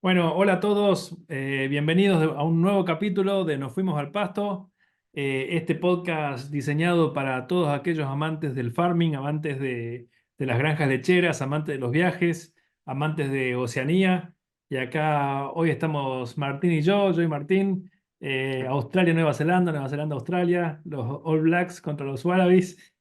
Bueno, hola a todos, bienvenidos a un nuevo capítulo de Nos Fuimos al Pasto, este podcast diseñado para todos aquellos amantes del farming, amantes de las granjas lecheras, amantes de los viajes, amantes de Oceanía. Y acá hoy estamos Martín y yo y Martín, Australia, Nueva Zelanda, Nueva Zelanda, Australia, los All Blacks contra los Wallabies.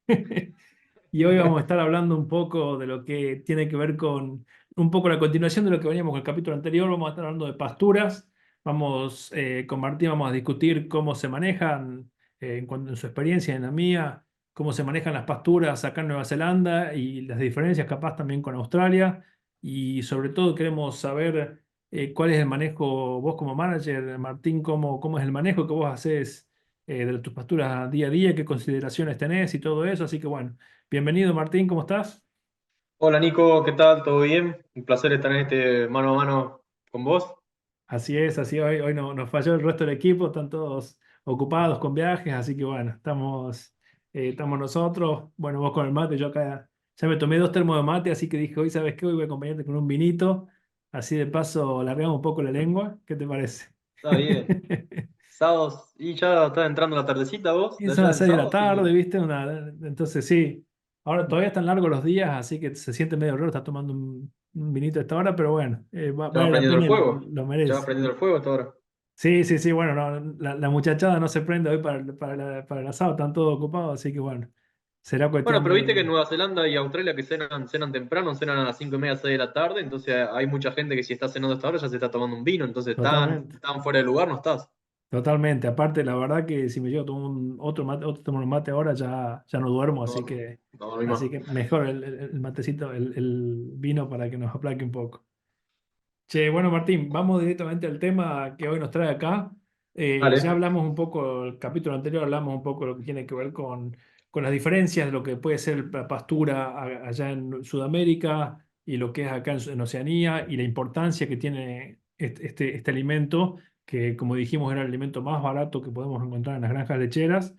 Y hoy vamos a estar hablando un poco de lo que tiene que ver con un poco la continuación de lo que veníamos con el capítulo anterior. Vamos a estar hablando de pasturas. Vamos, con Martín vamos a discutir cómo se manejan, en su experiencia, en la mía, cómo se manejan las pasturas acá en Nueva Zelanda y las diferencias capaz también con Australia. Y sobre todo queremos saber cuál es el manejo, vos como manager, Martín, cómo es el manejo que vos haces de tus pasturas día a día, qué consideraciones tenés y todo eso. Así que bueno. Bienvenido Martín, ¿cómo estás? Hola Nico, ¿qué tal? ¿Todo bien? Un placer estar en este mano a mano con vos. Así hoy no, nos falló el resto del equipo, están todos ocupados con viajes, así que bueno, estamos nosotros, bueno, vos con el mate, yo acá ya me tomé 2 termos de mate, así que dije, hoy sabes qué, hoy voy a acompañarte con un vinito, así de paso largamos un poco la lengua, ¿qué te parece? Está bien. Sábados, y ya está entrando la tardecita vos, Y de son allá las del 6 de la sábado, así tarde, que. ¿viste? Entonces sí, ahora todavía están largos los días, así que se siente medio raro estar tomando un vinito a esta hora, pero bueno, Ya va vale la prendiendo el pena y fuego. lo Ya va merece. prendiendo el fuego hasta ahora. Sí, sí, sí, bueno, no, la muchachada no se prende hoy para el asado, están todos ocupados, así que bueno, será Bueno, cuestión pero viste que en de... Nueva Zelanda y Australia que cenan temprano, cenan a las 5:30, 6 de la tarde, entonces hay mucha gente que si está cenando hasta ahora ya se está tomando un vino, entonces Totalmente, tan fuera de lugar no estás. totalmente. Aparte, la verdad que si me llego a tomar otro mate, otro tomo un mate ahora ya no duermo, No, no, no hay más. así que mejor el matecito, el vino para que nos aplaque un poco. Che, bueno, Martín, vamos directamente al tema que hoy nos trae acá. Ya Dale. hablamos un poco, el capítulo anterior hablamos un poco de lo que tiene que ver con las diferencias de lo que puede ser la pastura allá en Sudamérica y lo que es acá en Oceanía y la importancia que tiene este alimento, que como dijimos era el alimento más barato que podemos encontrar en las granjas lecheras.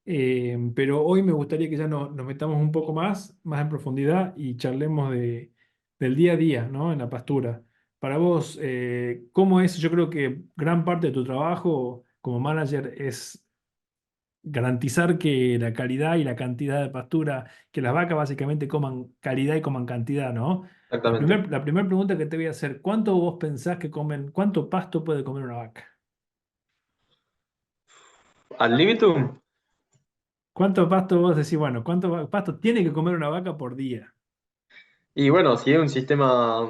Pero hoy me gustaría que ya nos metamos un poco más en profundidad y charlemos del día a día, ¿no? En la pastura. Para vos, ¿cómo es? Yo creo que gran parte de tu trabajo como manager es garantizar que la calidad y la cantidad de pastura, que las vacas básicamente coman calidad y coman cantidad, ¿no? Exactamente. La primera pregunta que te voy a hacer, ¿cuánto vos pensás que comen, cuánto pasto puede comer una vaca? Al libitum. ¿Cuánto pasto vos decís, bueno, pasto tiene que comer una vaca por día? Y bueno, si es un sistema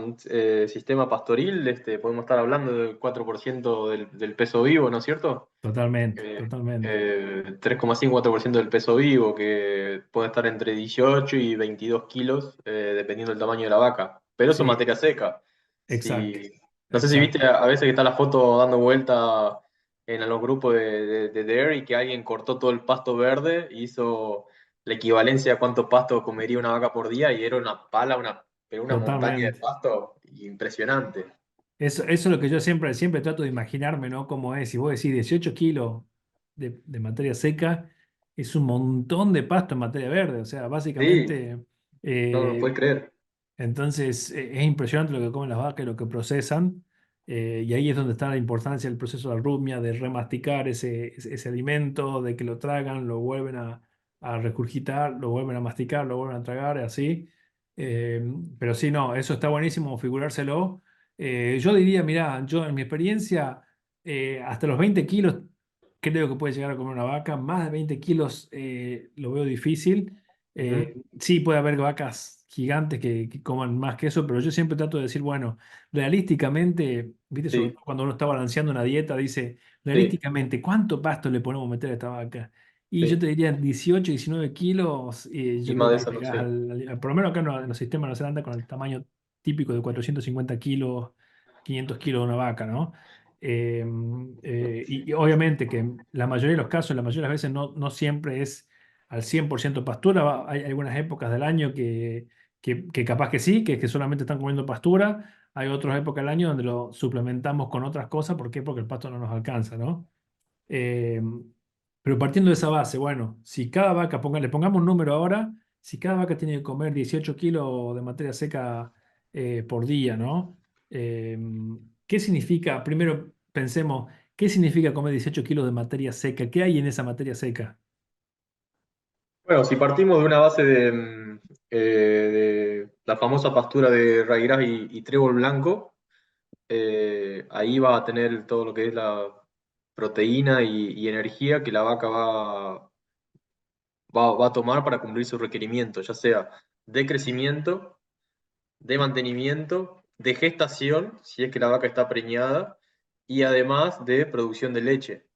pastoril, podemos estar hablando del 4% del peso vivo, ¿no es cierto? Totalmente, totalmente. 3,5-4% del peso vivo, que puede estar entre 18 y 22 kilos, dependiendo del tamaño de la vaca. Pero eso es Sí, materia seca. exacto, Si, no sé si viste exacto. a veces que está la foto dando vuelta en los grupos de Dairy, que alguien cortó todo el pasto verde y hizo la equivalencia a cuánto pasto comería una vaca por día, y era una pala, pero una montaña de Totalmente. pasto impresionante. Eso es lo que yo siempre trato de imaginarme, ¿no? Cómo es. Si vos decís 18 kilos de materia seca, es un montón de pasto en materia verde. O sea, Sí, básicamente, no lo puedes eh, creer. entonces es impresionante lo que comen las vacas y lo que procesan. Y ahí es donde está la importancia del proceso de arrumia, de remasticar ese alimento, de que lo tragan, lo vuelven a regurgitar, lo vuelven a masticar, lo vuelven a tragar, y así. Eh, pero sí, no, eso está buenísimo, figurárselo. Yo diría, mirá, yo en mi experiencia, hasta los 20 kilos creo que puede llegar a comer una vaca, más de 20 kilos lo veo difícil. Ujú. Sí puede haber vacas gigantes que coman más que eso, pero yo siempre trato de decir, bueno, realísticamente, viste, sobre Sí, todo cuando uno está balanceando una dieta, dice, sí, realísticamente, ¿cuánto pasto le ponemos a meter a esta vaca? Y yo te sí. diría 18, 19 kilos, Y yo creo más de que eso no llegás sé. por lo menos acá en los sistemas de Nueva Zelanda con el tamaño típico de 450 kilos, 500 kilos de una vaca, ¿no? Eh, y obviamente que la mayoría de los casos, la mayoría de las veces no siempre es al 100% pastura. Hay algunas épocas del año que capaz que sí, que solamente están comiendo pastura. Hay otras épocas del año donde lo suplementamos con otras cosas. ¿Por qué? Porque el pasto no nos alcanza, ¿no? Eh, pero partiendo de esa base, bueno, si cada vaca, le pongamos un número ahora, si cada vaca tiene que comer 18 kilos de materia seca por día, ¿no? Eh, ¿Qué significa? Primero pensemos, ¿qué significa comer 18 kilos de materia seca? ¿Qué hay en esa materia seca? Bueno, si partimos de una base de la famosa pastura de raigras y trébol blanco, ahí va a tener todo lo que es la proteína y energía que la vaca va a tomar para cumplir su requerimiento, ya sea de crecimiento, de mantenimiento, de gestación, si es que la vaca está preñada, y además de producción de leche.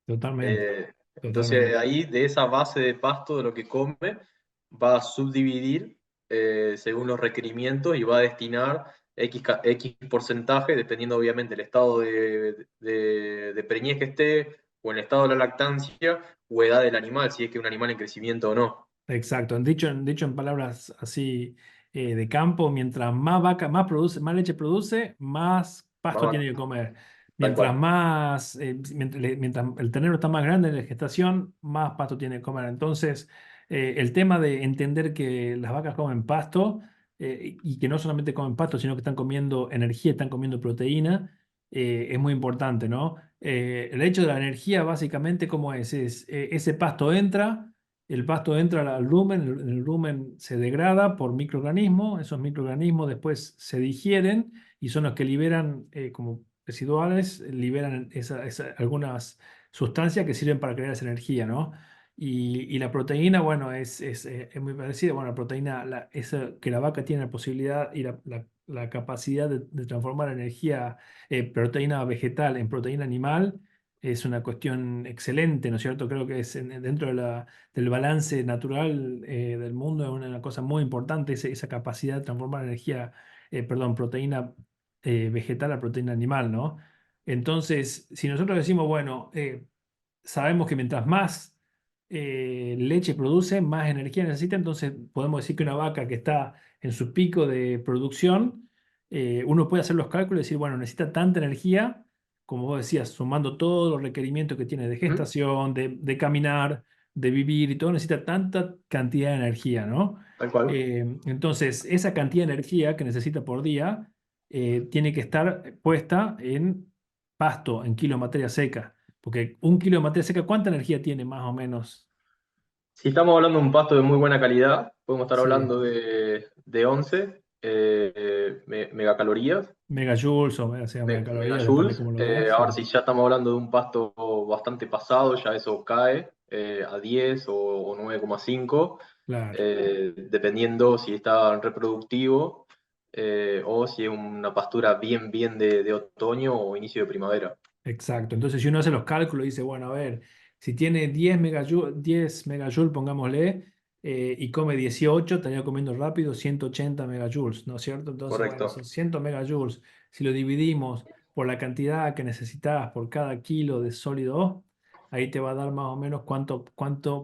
Totalmente, Entonces totalmente. ahí de esa base de pasto de lo que come, va a subdividir según los requerimientos y va a destinar X porcentaje, dependiendo obviamente del estado de preñez que esté, o en el estado de la lactancia, o edad del animal, si es que es un animal en crecimiento o no. Exacto. Dicho en palabras así de campo, mientras más vaca, más produce, más leche produce, más pasto Más tiene que comer. tal Mientras cual, más, mientras el ternero está más grande en la gestación, más pasto tiene que comer. Entonces, el tema de entender que las vacas comen pasto y que no solamente comen pasto, sino que están comiendo energía, están comiendo proteína, es muy importante, ¿no? El hecho de la energía, básicamente, ¿cómo es? Ese pasto entra. El pasto entra al rumen, el rumen se degrada por microorganismos, esos microorganismos después se digieren y son los que liberan, como residuales, liberan algunas sustancias que sirven para crear esa energía, ¿no? Y la proteína, bueno, es muy parecida. Bueno, la proteína, esa, que la vaca tiene la posibilidad y la capacidad de transformar energía, proteína vegetal en proteína animal, es una cuestión excelente, ¿no es cierto? Creo que es dentro del balance natural del mundo, es una cosa muy importante, esa capacidad de transformar energía, perdón, proteína vegetal a proteína animal, ¿no? Entonces, si nosotros decimos, bueno, sabemos que mientras más leche produce, más energía necesita, entonces podemos decir que una vaca que está en su pico de producción, uno puede hacer los cálculos y decir, bueno, necesita tanta energía, como vos decías, sumando todos los requerimientos que tiene de ¿Mm? gestación, de caminar, de vivir y todo, necesita tanta cantidad de energía, ¿no? Tal cual. Entonces, esa cantidad de energía que necesita por día tiene que estar puesta en pasto, en kilo de materia seca. Porque un kilo de materia seca, ¿cuánta energía tiene más o menos? Si estamos hablando de un pasto de muy buena calidad, podemos estar Sí, hablando de 11 megacalorías, megajoules o sea, megacalorías, depende megajoules. cómo lo veas. Ahora, Sí, si ya estamos hablando de un pasto bastante pasado, ya eso cae a 10 o 9,5, claro. dependiendo si está reproductivo o si es una pastura bien de otoño o inicio de primavera. Exacto. Entonces, si uno hace los cálculos y dice, bueno, a ver, si tiene 10 megajoules, pongámosle, y come 18, estaría comiendo rápido 180 megajoules, ¿no es cierto? Entonces, bueno, Correcto, son 100 megajoules. Si lo dividimos por la cantidad que necesitas por cada kilo de sólido, ahí te va a dar más o menos cuánto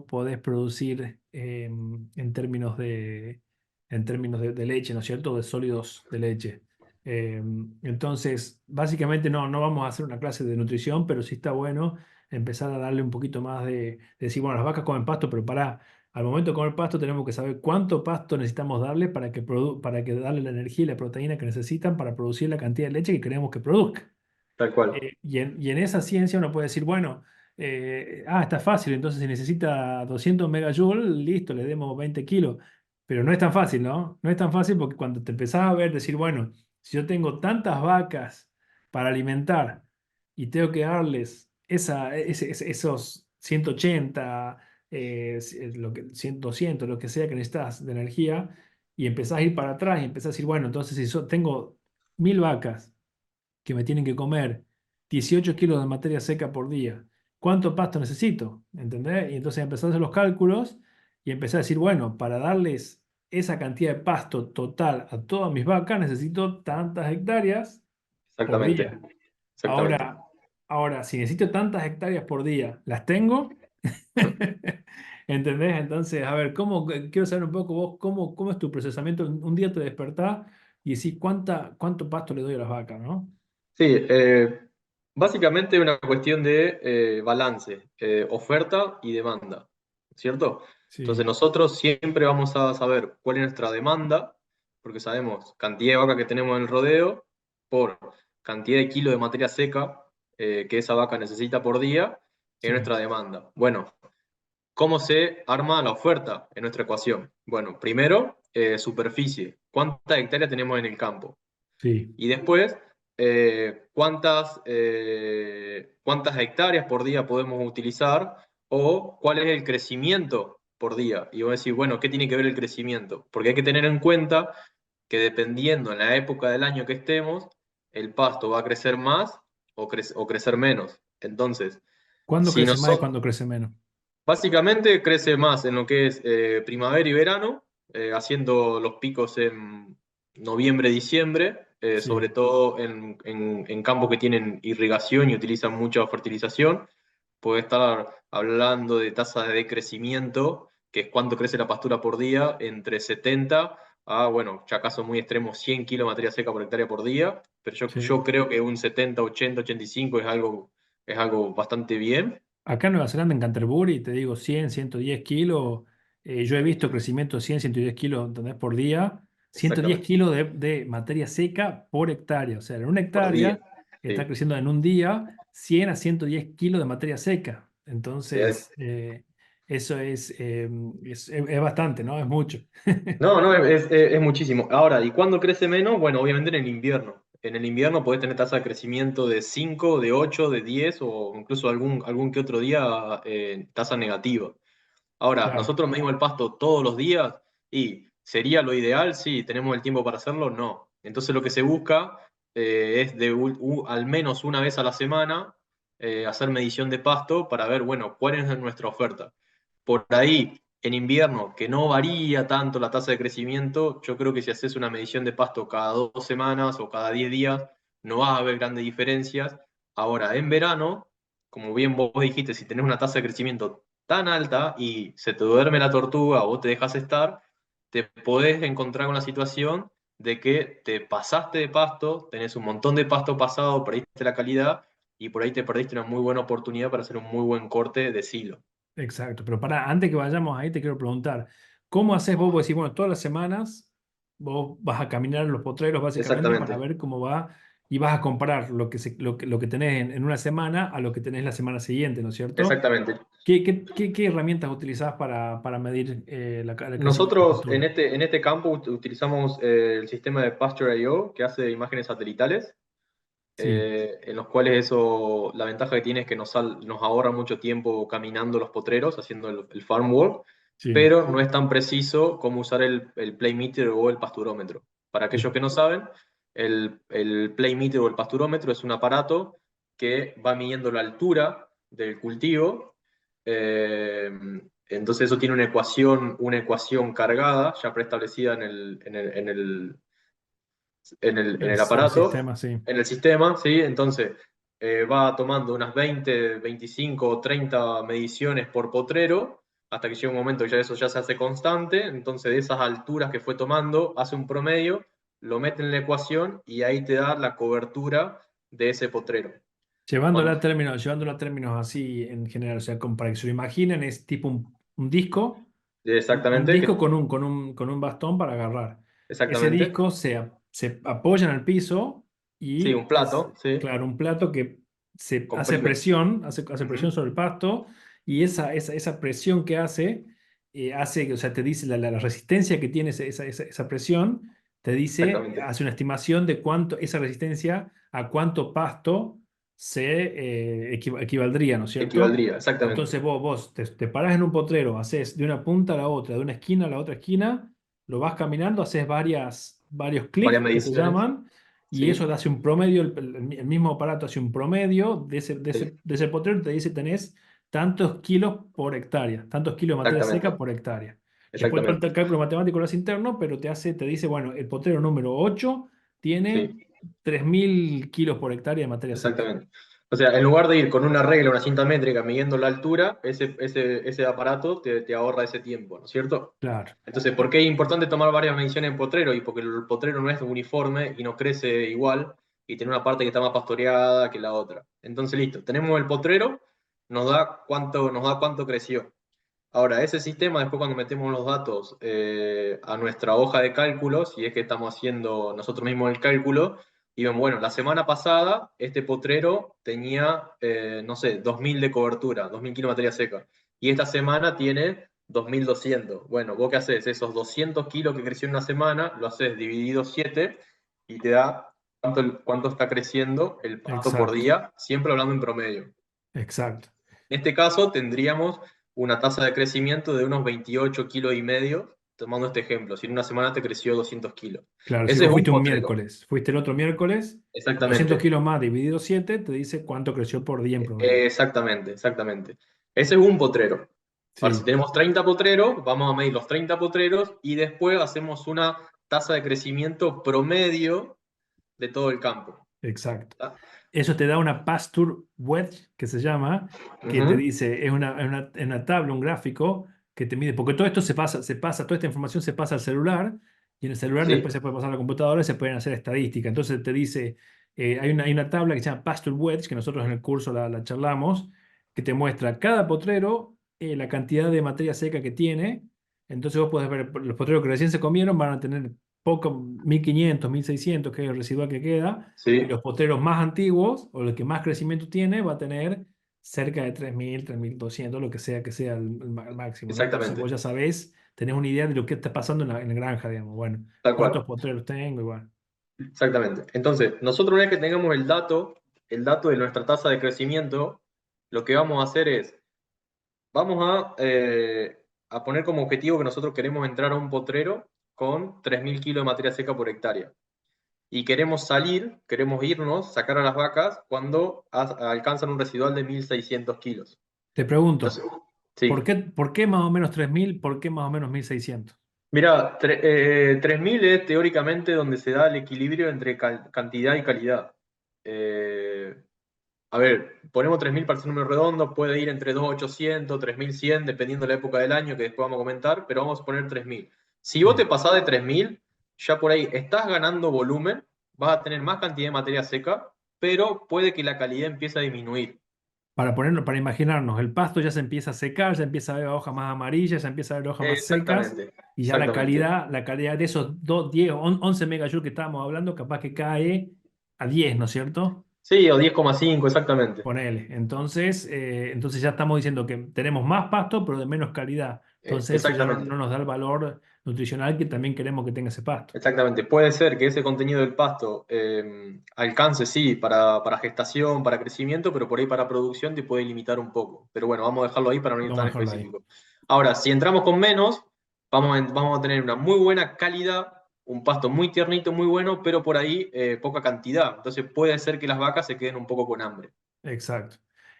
podés producir en términos de leche, ¿no es cierto? De sólidos de leche. Eh, entonces, básicamente no vamos a hacer una clase de nutrición, pero sí está bueno empezar a darle un poquito más de decir, bueno, las vacas comen pasto, pero al momento de comer pasto tenemos que saber cuánto pasto necesitamos darle para que darle la energía y la proteína que necesitan para producir la cantidad de leche que queremos que produzca. tal cual, Y en esa ciencia uno puede decir, bueno, está fácil, entonces si necesita 200 megajoules, listo, le demos 20 kilos. Pero no es tan fácil, ¿no? No es tan fácil porque cuando te empezás a ver, decir, bueno, si yo tengo tantas vacas para alimentar y tengo que darles esos 180, lo que 200, lo que sea que necesitas de energía, y empezás a ir para atrás y empezás a decir, bueno, entonces si tengo 1000 vacas que me tienen que comer 18 kilos de materia seca por día. ¿Cuánto pasto necesito? ¿Entendés? Y entonces empecé a hacer los cálculos y empecé a decir, bueno, para darles esa cantidad de pasto total a todas mis vacas necesito tantas hectáreas por exactamente, día. exactamente. Ahora, si necesito tantas hectáreas por día, ¿las tengo? ¿Entendés? Entonces, a ver, quiero saber un poco vos, cómo es tu procesamiento. Un día te despertás y decís, ¿cuánto pasto le doy a las vacas, ¿no? Sí, básicamente es una cuestión de balance, oferta y demanda, ¿cierto? Entonces Sí. nosotros siempre vamos a saber cuál es nuestra demanda, porque sabemos cantidad de vacas que tenemos en el rodeo, por cantidad de kilos de materia seca que esa vaca necesita por día en Sí, nuestra demanda. Bueno, ¿cómo se arma la oferta en nuestra ecuación? Bueno, primero, superficie. ¿Cuántas hectáreas tenemos en el campo? sí. Y después, cuántas hectáreas por día podemos utilizar o cuál es el crecimiento por día. Y vos decís, bueno, ¿qué tiene que ver el crecimiento? Porque hay que tener en cuenta que dependiendo en la época del año que estemos, el pasto va a crecer más o crecer menos. Entonces, ¿Cuándo si crece más y nosotros, cuándo crece menos? básicamente crece más en lo que es primavera y verano, haciendo los picos en noviembre, diciembre, sobre Sí, todo en campos que tienen irrigación y utilizan mucha fertilización. Puede estar hablando de tasa de crecimiento, que es cuánto crece la pastura por día, entre 70 a, bueno, ya casos muy extremos, 100 kilos de materia seca por hectárea por día, pero yo sí. creo que un 70, 80, 85 es algo bastante bien. Acá en Nueva Zelanda, en Canterbury, te digo 100, 110 kilos. Yo he visto crecimiento de 100, 110 kilos, ¿entendés? Por día. 110 Exactamente. kilos de materia seca por hectárea. O sea, en una Por día. hectárea está Sí. creciendo en un día 100 a 110 kilos de materia seca. Sí, Entonces, eso es bastante, ¿no? Es mucho. no, no, es muchísimo. Ahora, ¿y cuándo crece menos? Bueno, obviamente en el invierno. En el invierno podés tener tasa de crecimiento de 5, de 8, de 10 o incluso algún que otro día tasa negativa. Ahora, Claro, nosotros medimos el pasto todos los días y ¿sería lo ideal? Sí, ¿tenemos el tiempo para hacerlo? No. Entonces lo que se busca es al menos una vez a la semana hacer medición de pasto para ver, bueno, cuál es nuestra oferta. Por ahí, en invierno, que no varía tanto la tasa de crecimiento, yo creo que si haces una medición de pasto cada 2 semanas o cada 10 días, no vas a ver grandes diferencias. Ahora, en verano, como bien vos dijiste, si tenés una tasa de crecimiento tan alta y se te duerme la tortuga o vos te dejas estar, te podés encontrar con la situación de que te pasaste de pasto, tenés un montón de pasto pasado, perdiste la calidad y por ahí te perdiste una muy buena oportunidad para hacer un muy buen corte de silo. exacto. Pero para, antes que vayamos ahí, te quiero preguntar, ¿cómo haces vos? Vos decís, bueno, todas las semanas vos vas a caminar en los potreros básicamente para Exactamente, ver cómo va y vas a comparar lo que tenés en una semana a lo que tenés la semana siguiente, ¿no es cierto? exactamente. ¿Qué herramientas utilizás para medir el crecimiento de la Nosotros pastura? en este campo utilizamos el sistema de Pasture.io que hace imágenes satelitales, Sí, en los cuales eso, la ventaja que tiene es que nos ahorra mucho tiempo caminando los potreros, haciendo el farm work, sí. pero no es tan preciso como usar el play meter o el pasturómetro. Para aquellos que no saben, el play meter o el pasturómetro es un aparato que va midiendo la altura del cultivo. eh, entonces eso tiene una ecuación cargada, ya preestablecida en el El aparato, sistema, sí. en el sistema, ¿sí? Entonces va tomando unas 20, 25 o 30 mediciones por potrero, hasta que llega un momento que ya eso ya se hace constante, entonces de esas alturas que fue tomando, hace un promedio, lo mete en la ecuación y ahí te da la cobertura de ese potrero. Llevándolo a Cuando- términos, llevándolo a términos así en general, o sea, como para que se lo imaginen, es tipo un disco. Un exactamente, disco con un bastón para agarrar. Ese exactamente. disco se apoya en el piso Sí, y un es, plato, sí, claro, un plato que se hace comprime. presión, hace presión Ujú, sobre el pasto y esa presión que hace, o sea, te dice la resistencia que tiene esa presión, te dice, exactamente. hace una estimación de cuánto, esa resistencia a cuánto pasto equivaldría, ¿no es cierto? Equivaldría, exactamente. Entonces vos te parás en un potrero, haces de una punta a la otra, de una esquina a la otra esquina, lo vas caminando, haces varios Varias clics que se mediciones, llaman, y eso sí, te hace un promedio, el mismo aparato hace un promedio de ese, de sí, ese, de ese potrero y te dice tenés tantos kilos por hectárea, tantos kilos de materia seca exactamente, por hectárea. Después todo exactamente. el cálculo matemático lo hace interno, pero te dice, bueno, el potrero número 8 tiene Sí, 3.000 kilos por hectárea de materia seca. exactamente. O sea, en lugar de ir con una regla, una cinta métrica midiendo la altura, ese aparato te ahorra ese tiempo, ¿no es cierto? Claro. Entonces, ¿por qué es importante tomar varias mediciones en potrero? Y porque el potrero no es uniforme y no crece igual y tiene una parte que está más pastoreada que la otra. Entonces, listo, tenemos el potrero, nos da cuánto creció. Ahora, ese sistema, después cuando metemos los datos a nuestra hoja de cálculo, si es que estamos haciendo nosotros mismos el cálculo, y ven, bueno, la semana pasada este potrero tenía, no sé, 2.000 de cobertura, 2.000 kilos de materia seca, y esta semana tiene 2.200. Bueno, vos qué haces, esos 200 kilos que creció en una semana, lo haces dividido 7 y te da cuánto está creciendo el pasto por Exacto, día, siempre hablando en promedio. exacto. En este caso tendríamos una tasa de crecimiento de unos 28 kilos y medio, tomando este ejemplo, si en una semana te creció 200 kilos. Claro, si Ese vos es un fuiste un potrero, miércoles, fuiste el otro miércoles, 200 exactamente. kilos más dividido 7 te dice cuánto creció por día en promedio. Exactamente, exactamente. Ese es un potrero. Ahora, si Sí, tenemos 30 potreros, vamos a medir los 30 potreros y después hacemos una tasa de crecimiento promedio de todo el campo. exacto. ¿Tá? Eso te da una pasture wedge, que se llama, que te Ujú. dice, es una tabla, un gráfico que te mide, porque todo esto toda esta información se pasa al celular, y en el celular Sí, después se puede pasar a la computadora y se pueden hacer estadísticas. Entonces te dice, hay una tabla que se llama pasture wedge, que nosotros en el curso la charlamos, que te muestra cada potrero, la cantidad de materia seca que tiene. Entonces vos podés ver, los potreros que recién se comieron van a tener poco, 1500, 1600, que es el residual que queda, y sí, los potreros más antiguos, o el que más crecimiento tiene, va a tener cerca de 3000, 3200, lo que sea el máximo, ¿no? Entonces vos exactamente. ya sabés, tenés una idea de lo que está pasando en la granja, digamos. Bueno, Tal cuántos cual. potreros tengo, igual. Exactamente. Entonces, nosotros una vez que tengamos el dato de nuestra tasa de crecimiento, lo que vamos a hacer es, vamos a poner como objetivo que nosotros queremos entrar a un potrero con 3.000 kilos de materia seca por hectárea. Y queremos salir, queremos irnos, sacar a las vacas cuando alcanzan un residual de 1.600 kilos. Te pregunto, Entonces, sí. ¿por qué más o menos 3000? ¿Por qué más o menos 1600? Mira, 3.000 es teóricamente donde se da el equilibrio entre cantidad y calidad. Eh, A ver, ponemos 3.000 para ser un número redondo, puede ir entre 2.800, 3.100, dependiendo de la época del año que después vamos a comentar, pero vamos a poner 3.000. Si vos te Sí. pasás de 3.000, ya por ahí estás ganando volumen, vas a tener más cantidad de materia seca, pero puede que la calidad empiece a disminuir. Para ponerlo, para imaginarnos, el pasto ya se empieza a secar, ya empieza a ver hojas más amarillas, ya empieza a ver hojas más secas, Exactamente, y ya exactamente. la calidad de esos 2, 10, 11 megajoules que estábamos hablando, capaz que cae a 10, ¿no es cierto? Sí, o 10,5, exactamente. Ponele. Entonces ya estamos diciendo que tenemos más pasto, pero de menos calidad. Entonces eso ya Exactamente. no nos da el valor nutricional que también queremos que tenga ese pasto. Exactamente, puede ser que ese contenido del pasto alcance, sí, para gestación, para crecimiento, pero por ahí para producción te puede limitar un poco. Pero bueno, vamos a dejarlo ahí para no ir Vamos a tan dejarlo ahí. específico. Ahora, si entramos con menos, vamos a tener una muy buena calidad, un pasto muy tiernito, muy bueno, pero por ahí poca cantidad. Entonces puede ser que las vacas se queden un poco con hambre. Exacto.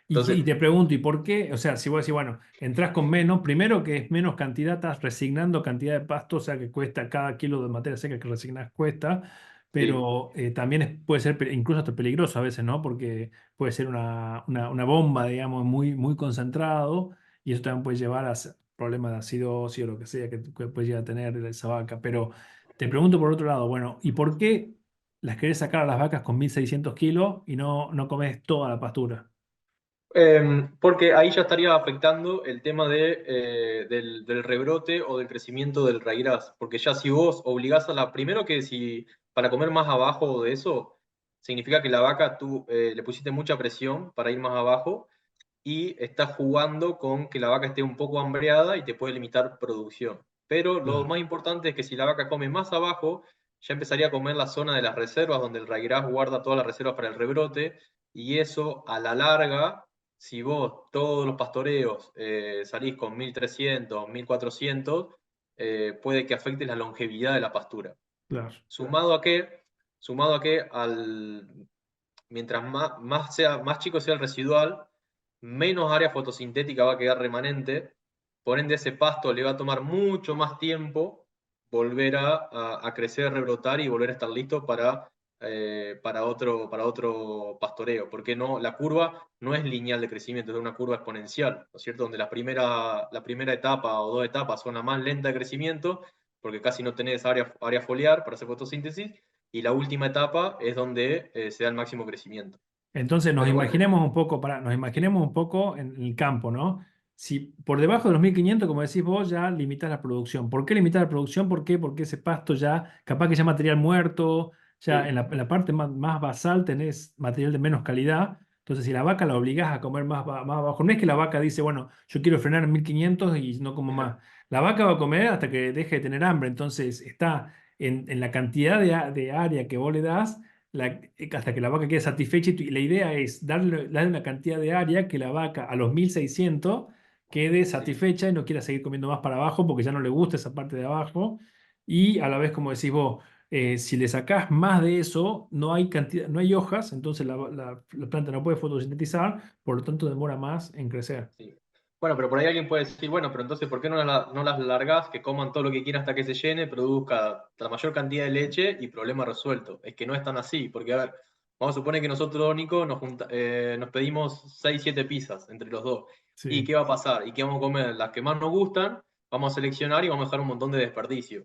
Y Entonces, te pregunto, ¿y por qué? O sea, si vos decís, bueno, entras con menos, primero que es menos cantidad, estás resignando cantidad de pasto, o sea que cuesta cada kilo de materia seca que resignas cuesta, sí, pero también puede ser incluso hasta peligroso a veces, ¿no? Porque puede ser una bomba, digamos, muy, muy concentrado, y eso también puede llevar a problemas de acidosis o lo que sea que puede llegar a tener esa vaca. Pero te pregunto por otro lado, bueno, ¿y por qué las querés sacar a las vacas con 1600 kilos y no comes toda la pastura? porque ahí ya estaría afectando el tema del rebrote o del crecimiento del raigras. Porque ya si vos obligás a la. Primero que si para comer más abajo de eso, significa que la vaca tú le pusiste mucha presión para ir más abajo y estás jugando con que la vaca esté un poco hambreada y te puede limitar producción. Pero lo Claro, más importante es que si la vaca come más abajo, ya empezaría a comer la zona de las reservas, donde el raigras guarda todas las reservas para el rebrote, y eso a la larga, si vos todos los pastoreos salís con 1.300, 1.400, puede que afecte la longevidad de la pastura. claro, Sumado a que, sumado a que mientras más chico sea el residual, menos área fotosintética va a quedar remanente, por ende ese pasto le va a tomar mucho más tiempo volver a crecer, rebrotar y volver a estar listo para otro pastoreo, porque no, la curva no es lineal de crecimiento, es una curva exponencial, ¿no es cierto? Donde la primera etapa o dos etapas son la más lenta de crecimiento, porque casi no tenés área foliar para hacer fotosíntesis, y la última etapa es donde se da el máximo crecimiento. entonces Pero bueno, nos imaginemos un poco en el campo, ¿no? Si por debajo de los 1500, como decís vos, ya limitas la producción. ¿Por qué limitar la producción? ¿Por qué? Porque ese pasto ya, capaz que ya material muerto, ya Sí, en la parte más basal tenés material de menos calidad. Entonces, si la vaca la obligás a comer más bajo, no es que la vaca dice, bueno, yo quiero frenar en 1500 y no como más. La vaca va a comer hasta que deje de tener hambre. Entonces, está en la cantidad de área que vos le das hasta que la vaca quede satisfecha. Y la idea es darle una cantidad de área que la vaca a los 1600 quede sí. satisfecha y no quiera seguir comiendo más para abajo porque ya no le gusta esa parte de abajo. Y a la vez, como decís vos, si le sacás más de eso, no hay cantidad, no hay hojas, entonces la planta no puede fotosintetizar, por lo tanto demora más en crecer. Sí. Bueno, pero por ahí alguien puede decir, bueno, pero entonces, ¿por qué no las largás, que coman todo lo que quieran hasta que se llene, produzca la mayor cantidad de leche y problema resuelto? Es que no es tan así, porque a ver, vamos a suponer que nosotros, Nico, nos pedimos 6 7 pizzas entre los dos. ¿Y Sí, qué va a pasar? ¿Y qué vamos a comer? Las que más nos gustan, vamos a seleccionar y vamos a dejar un montón de desperdicio.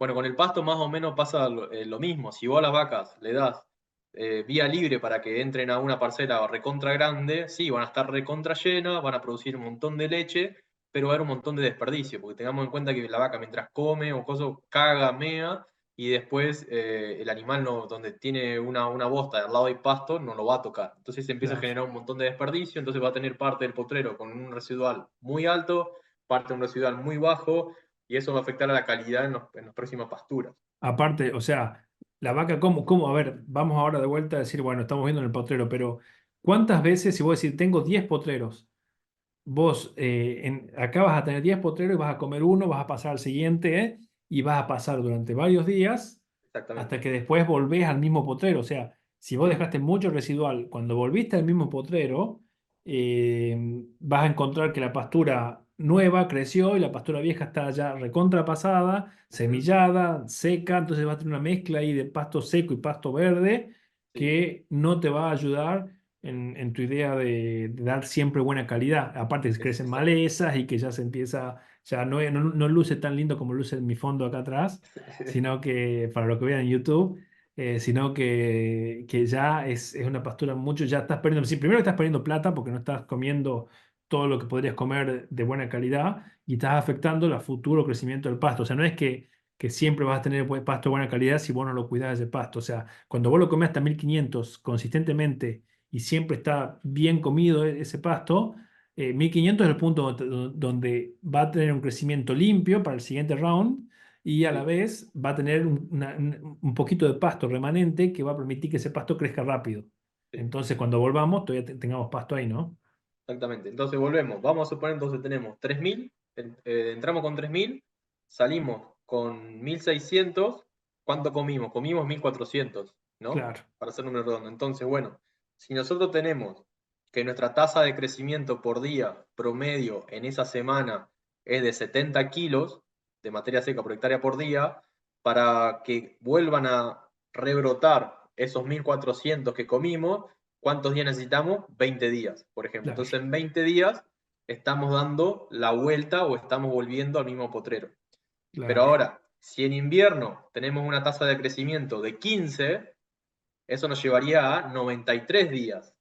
Bueno, con el pasto más o menos pasa lo mismo. Si vos a las vacas le das vía libre para que entren a una parcela recontra grande, sí, van a estar recontra llenas, van a producir un montón de leche, pero va a haber un montón de desperdicio, porque tengamos en cuenta que la vaca mientras come o cosas, caga, mea, y después el animal no, donde tiene una bosta y al lado hay pasto, no lo va a tocar. Entonces se empieza a claro. generar un montón de desperdicio, entonces va a tener parte del potrero con un residual muy alto, parte de un residual muy bajo, y eso va a afectar a la calidad en las próximas pasturas. Aparte, o sea, la vaca, ¿cómo? A ver, vamos ahora de vuelta a decir, bueno, estamos viendo en el potrero, pero ¿cuántas veces, si vos decís, tengo 10 potreros, vos acá vas a tener 10 potreros y vas a comer uno, vas a pasar al siguiente, y vas a pasar durante varios días hasta Exactamente. que después volvés al mismo potrero? O sea, si vos Sí, dejaste mucho residual, cuando volviste al mismo potrero, vas a encontrar que la pastura nueva creció y la pastura vieja está ya recontrapasada, ujú, semillada, seca. Entonces vas a tener una mezcla ahí de pasto seco y pasto verde sí, que no te va a ayudar en tu idea de dar siempre buena calidad. Aparte, que crecen exacto. malezas y que ya se empieza, ya no luce tan lindo como luce en mi fondo acá atrás, sino que, para lo que vean en YouTube, sino que ya es una pastura mucho, ya estás perdiendo, sí, primero estás perdiendo plata porque no estás comiendo todo lo que podrías comer de buena calidad y estás afectando el futuro crecimiento del pasto. O sea, no es que siempre vas a tener pasto de buena calidad si vos no lo cuidás ese pasto. O sea, cuando vos lo comés hasta 1500 consistentemente y siempre está bien comido ese pasto, 1500 es el punto donde va a tener un crecimiento limpio para el siguiente round y a la Sí, vez va a tener un poquito de pasto remanente que va a permitir que ese pasto crezca rápido. sí, Entonces, cuando volvamos, todavía tengamos pasto ahí, ¿no? exactamente. Entonces volvemos. Vamos a suponer entonces tenemos 3000, entramos con 3000, salimos con 1600. ¿Cuánto comimos? Comimos 1400, ¿no? Claro, Para hacer número redondo. Entonces, bueno, si nosotros tenemos que nuestra tasa de crecimiento por día promedio en esa semana es de 70 kilos de materia seca por hectárea por día, para que vuelvan a rebrotar esos 1400 que comimos, ¿cuántos días necesitamos? 20 días, por ejemplo. claro, Entonces, en 20 días estamos dando la vuelta o estamos volviendo al mismo potrero. Pero claro, ahora, si en invierno tenemos una tasa de crecimiento de 15, eso nos llevaría a 93 días.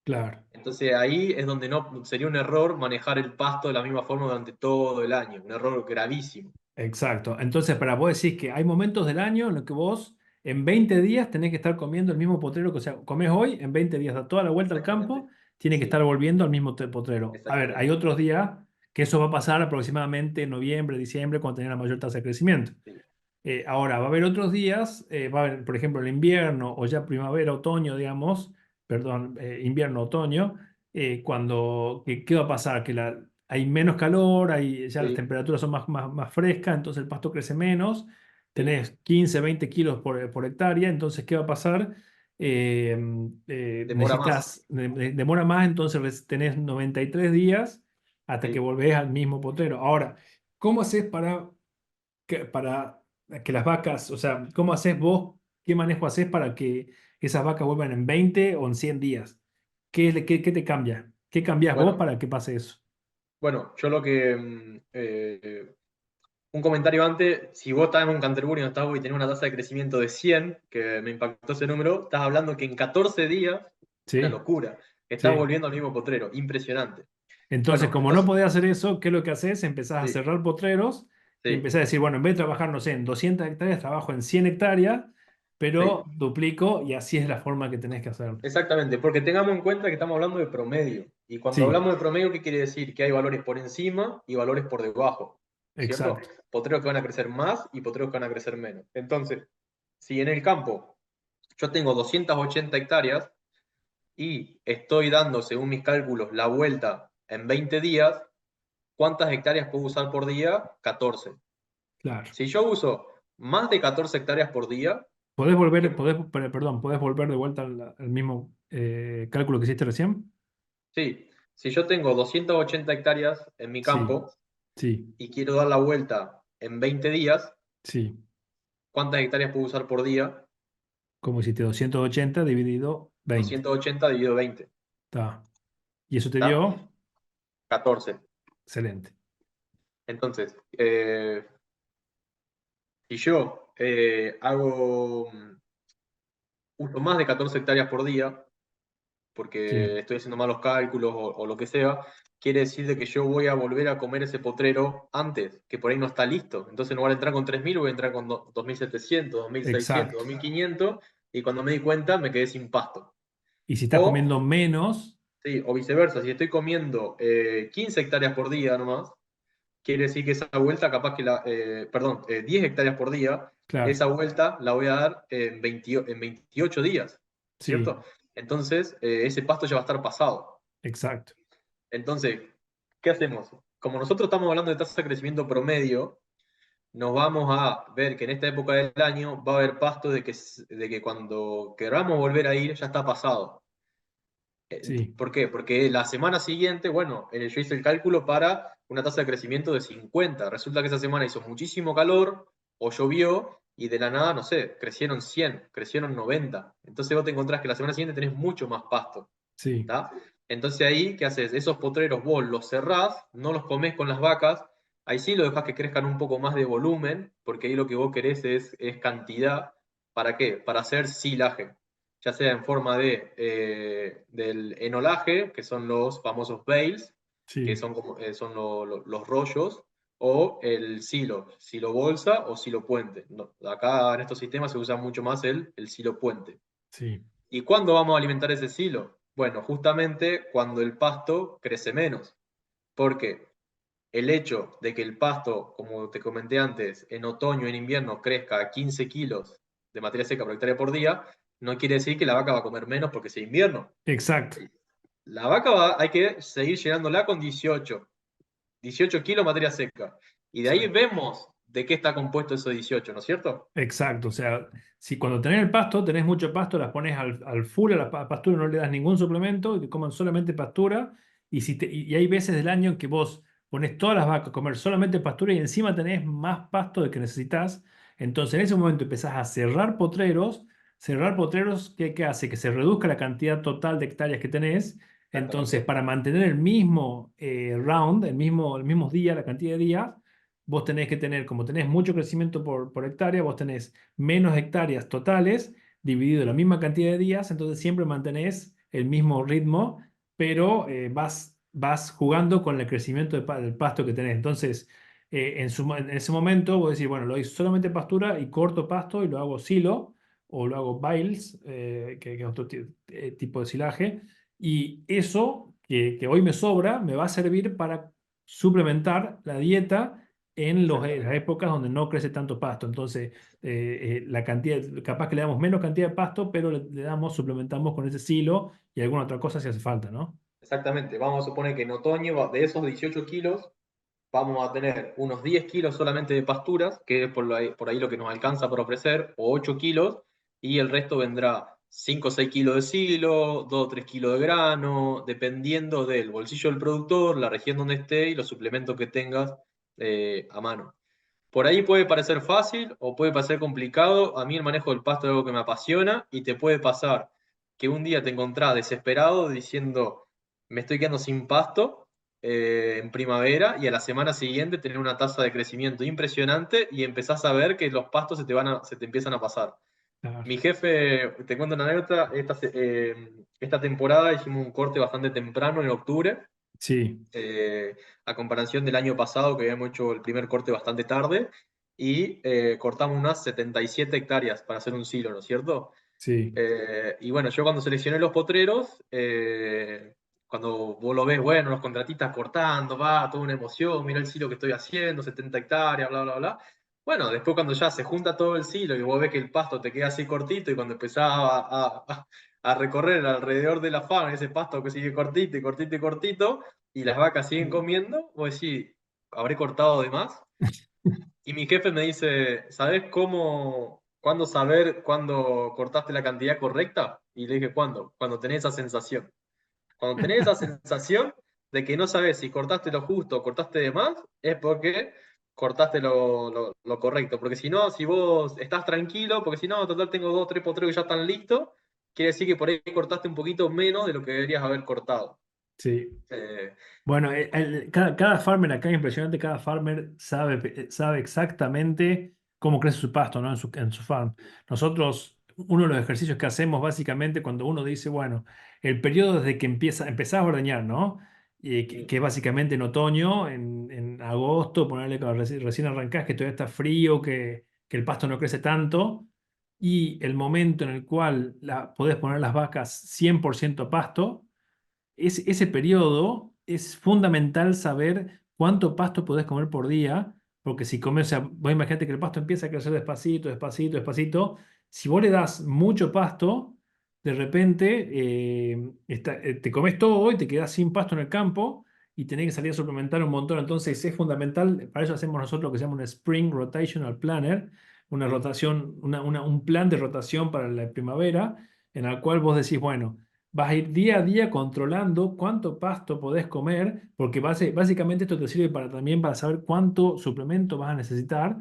claro. Entonces ahí es donde no sería un error manejar el pasto de la misma forma durante todo el año, un error gravísimo. Exacto. Entonces, para vos decís que hay momentos del año en los que vos en 20 días tenés que estar comiendo el mismo potrero que, o sea, comés hoy, en 20 días da toda la vuelta al campo, Exactamente. tiene que Sí, estar volviendo al mismo potrero. A ver, hay exactamente. otros días que eso va a pasar aproximadamente en noviembre, diciembre, cuando tenga la mayor tasa de crecimiento. Sí, Ahora, va a haber otros días, va a haber, por ejemplo, el invierno o ya primavera, otoño, digamos, perdón, invierno, otoño, ¿qué va a pasar? Que hay menos calor, ya las sí, temperaturas son más frescas, entonces el pasto crece menos, sí, tenés 15, 20 kilos por hectárea, entonces, ¿qué va a pasar? Eh, demora más. demora más, entonces tenés 93 días hasta que Sí. volvés al mismo potero. Ahora, ¿cómo haces para que las vacas, o sea, cómo haces vos, qué manejo haces para que esas vacas vuelvan en 20 o en 100 días? ¿Qué te cambia? ¿Qué cambias vos Bueno, para que pase eso? bueno, yo lo que un comentario antes, si vos estás en un Canterbury donde estás y tenés una tasa de crecimiento de 100, que me impactó ese número, estás hablando que en 14 días, una Sí, locura, estás sí. volviendo al mismo potrero, impresionante. Entonces, Bueno, como no entonces, podés hacer eso, ¿qué es lo que haces? Empezás a sí, cerrar potreros y sí, empezás a decir, bueno, en vez de trabajar, no sé, en 200 hectáreas, trabajo en 100 hectáreas, pero Sí, duplico y así es la forma que tenés que hacerlo. exactamente, porque tengamos en cuenta que estamos hablando de promedio. Y cuando Sí, hablamos de promedio, ¿qué quiere decir? Que hay valores por encima y valores por debajo, ¿cierto? exacto, Potreros que van a crecer más y potreros que van a crecer menos. Entonces, si en el campo yo tengo 280 hectáreas y estoy dando, según mis cálculos, la vuelta en 20 días, ¿cuántas hectáreas puedo usar por día? 14. claro. Si yo uso más de 14 hectáreas por día, ¿Podés volver, que, perdón, podés volver de vuelta al mismo cálculo que hiciste recién? sí, si yo tengo 280 hectáreas en mi Sí, campo sí, y quiero dar la vuelta en 20 días, sí. ¿cuántas hectáreas puedo usar por día? Como hiciste 280 dividido 20. 280 dividido 20, Está. Y eso te ¿está? dio, 14. excelente. Entonces, si yo uso más de 14 hectáreas por día, Sí, porque estoy haciendo malos cálculos o lo que sea, quiere decir de que yo voy a volver a comer ese potrero antes, que por ahí no está listo. Entonces en lugar de entrar con 3.000 voy a entrar con 2.700, 2.600, exacto. 2.500, y cuando me di cuenta me quedé sin pasto. Y si estás O, comiendo menos, sí, o viceversa, si estoy comiendo 15 hectáreas por día nomás, quiere decir que esa vuelta capaz que perdón, 10 hectáreas por día, claro, esa vuelta la voy a dar en 28 días, sí, ¿cierto? Entonces, ese pasto ya va a estar pasado. exacto. Entonces, ¿qué hacemos? Como nosotros estamos hablando de tasa de crecimiento promedio, nos vamos a ver que en esta época del año va a haber pastos de que cuando queramos volver a ir ya está pasado. Sí, ¿Por qué? Porque la semana siguiente, bueno, yo hice el cálculo para una tasa de crecimiento de 50. Resulta que esa semana hizo muchísimo calor o llovió y de la nada, no sé, crecieron 100, crecieron 90. Entonces vos te encontrás que la semana siguiente tenés mucho más pasto. sí, ¿Tá? Entonces ahí, ¿qué haces? Esos potreros vos los cerrás, no los comés con las vacas, ahí sí lo dejás que crezcan un poco más de volumen, porque ahí lo que vos querés es cantidad. ¿Para qué? Para hacer silaje, ya sea en forma del enolaje, que son los famosos bales, que sí, son, los rollos, o el silo bolsa o silo puente. No, acá en estos sistemas se usa mucho más el silo puente. sí, ¿Y cuándo vamos a alimentar ese silo? Bueno, justamente cuando el pasto crece menos. Porque el hecho de que el pasto, como te comenté antes, en otoño, en invierno, crezca a 15 kilos de materia seca por hectárea por día, no quiere decir que la vaca va a comer menos porque sea invierno. exacto, La vaca hay que seguir llenándola con 18 kilos de materia seca. Y de ahí exacto. vemos de qué está compuesto esos 18, ¿no es cierto? Exacto, o sea, si cuando tenés el pasto, tenés mucho pasto, las pones al full a la pastura, no le das ningún suplemento, que coman solamente pastura, y hay veces del año en que vos pones todas las vacas a comer solamente pastura y encima tenés más pasto del que necesitas, entonces en ese momento empezás a cerrar potreros, ¿qué hace? Que se reduzca la cantidad total de hectáreas que tenés, entonces Exactamente. para mantener el mismo round, el mismo día, la cantidad de días, vos tenés que tener, como tenés mucho crecimiento por hectárea, vos tenés menos hectáreas totales dividido la misma cantidad de días, entonces siempre mantenés el mismo ritmo, pero vas jugando con el crecimiento del pasto que tenés. Entonces, en ese momento vos decís, bueno, lo doy solamente pastura y corto pasto y lo hago silo o lo hago bales, que es otro tipo de silaje, y eso que hoy me sobra me va a servir para suplementar la dieta en las Exactamente. épocas donde no crece tanto pasto. Entonces, la cantidad, capaz que le damos menos cantidad de pasto, pero le damos, suplementamos con ese silo y alguna otra cosa si hace falta, ¿no? Exactamente. Vamos a suponer que en otoño, de esos 18 kilos, vamos a tener unos 10 kilos solamente de pasturas, que es por ahí lo que nos alcanza para ofrecer, o 8 kilos, y el resto vendrá 5 o 6 kilos de silo, 2 o 3 kilos de grano, dependiendo del bolsillo del productor, la región donde esté y los suplementos que tengas a mano. Por ahí puede parecer fácil o puede parecer complicado. A mí el manejo del pasto es algo que me apasiona y te puede pasar que un día te encontrás desesperado diciendo, me estoy quedando sin pasto en primavera y a la semana siguiente tener una tasa de crecimiento impresionante y empezás a ver que los pastos se te empiezan a pasar. Claro. Mi jefe, te cuento una anécdota, esta temporada hicimos un corte bastante temprano en octubre Sí, a comparación del año pasado que habíamos hecho el primer corte bastante tarde. y cortamos unas 77 hectáreas para hacer un silo, ¿no es cierto? Sí, Y bueno, yo cuando seleccioné los potreros, cuando vos lo ves, bueno, los contratistas cortando, va, toda una emoción, mira el silo que estoy haciendo, 70 hectáreas, bla, bla, bla. Bueno, después cuando ya se junta todo el silo y vos ves que el pasto te queda así cortito y cuando empezás a recorrer alrededor de la fauna, ese pasto que sigue cortito y cortito y cortito, y las vacas siguen comiendo, vos decís, ¿habré cortado de más? Y mi jefe me dice, ¿sabes cuándo saber cuándo cortaste la cantidad correcta? Y le dije, ¿cuándo? Cuando tenés esa sensación. Cuando tenés esa sensación de que no sabes si cortaste lo justo o cortaste de más, es porque cortaste lo correcto. Porque si no, si vos estás tranquilo, porque si no, total tengo dos, tres potreros que ya están listos, quiere decir que por ahí cortaste un poquito menos de lo que deberías haber cortado. sí. Eh, Bueno, cada farmer acá es impresionante, cada farmer sabe exactamente cómo crece su pasto, ¿no? En su farm. Nosotros, uno de los ejercicios que hacemos básicamente cuando uno dice, bueno, el periodo desde que empezás a ordeñar, ¿no? Que es básicamente en otoño, en agosto, ponerle cuando recién arrancás, que todavía está frío, que el pasto no crece tanto, y el momento en el cual podés poner las vacas 100% pasto ese periodo es fundamental saber cuánto pasto podés comer por día, porque si comes, o sea, vos imagínate que el pasto empieza a crecer despacito, despacito, despacito. Si vos le das mucho pasto, de repente te comes todo y te quedás sin pasto en el campo y tenés que salir a suplementar un montón. Entonces es fundamental, para eso hacemos nosotros lo que se llama un Spring Rotational Planner, una sí, rotación, un plan de rotación para la primavera, en el cual vos decís, bueno, vas a ir día a día controlando cuánto pasto podés comer, porque básicamente esto te sirve también para saber cuánto suplemento vas a necesitar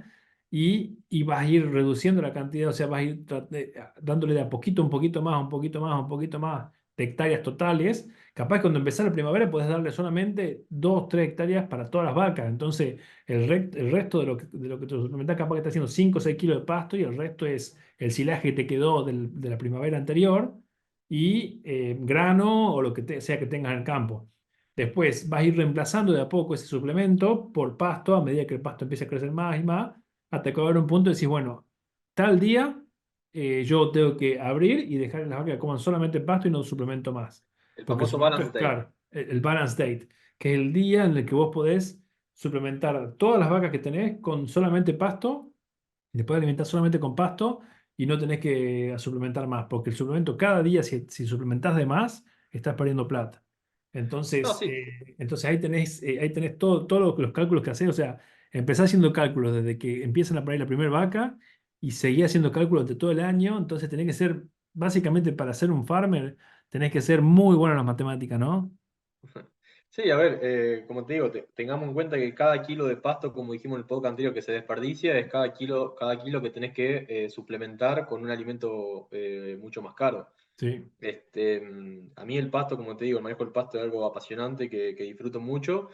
y vas a ir reduciendo la cantidad, o sea, vas a ir dándole de a poquito, un poquito más, un poquito más, un poquito más de hectáreas totales. Capaz que cuando empezar la primavera podés darle solamente 2, 3 hectáreas para todas las vacas. Entonces, el resto de lo que te suplementás, capaz que está haciendo 5 o 6 kilos de pasto y el resto es el silaje que te quedó de la primavera anterior y grano o lo que sea que tengas en el campo. Después vas a ir reemplazando de a poco ese suplemento por pasto a medida que el pasto empiece a crecer más y más, hasta que va a haber un punto de decir, bueno, tal día yo tengo que abrir y dejar las vacas que coman solamente pasto y no suplemento más. el Porque, famoso balance day. claro, el balance date, que es el día en el que vos podés suplementar todas las vacas que tenés con solamente pasto te puedes alimentar solamente con pasto y no tenés que suplementar más, porque el suplemento cada día, si suplementás de más, estás perdiendo plata. No, Entonces, sí. ahí tenés todos los cálculos que hacer. O sea, empezás haciendo cálculos desde que empiezan a parir la primera vaca y seguís haciendo cálculos de todo el año. Entonces, tenés que ser, básicamente, para ser un farmer, tenés que ser muy bueno en las matemáticas, ¿no? Sí, a ver, como te digo, tengamos en cuenta que cada kilo de pasto, como dijimos en el podcast anterior, que se desperdicia, es cada kilo que tenés que suplementar con un alimento mucho más caro. Sí, A mí el pasto, como te digo, el manejo del pasto es algo apasionante que disfruto mucho.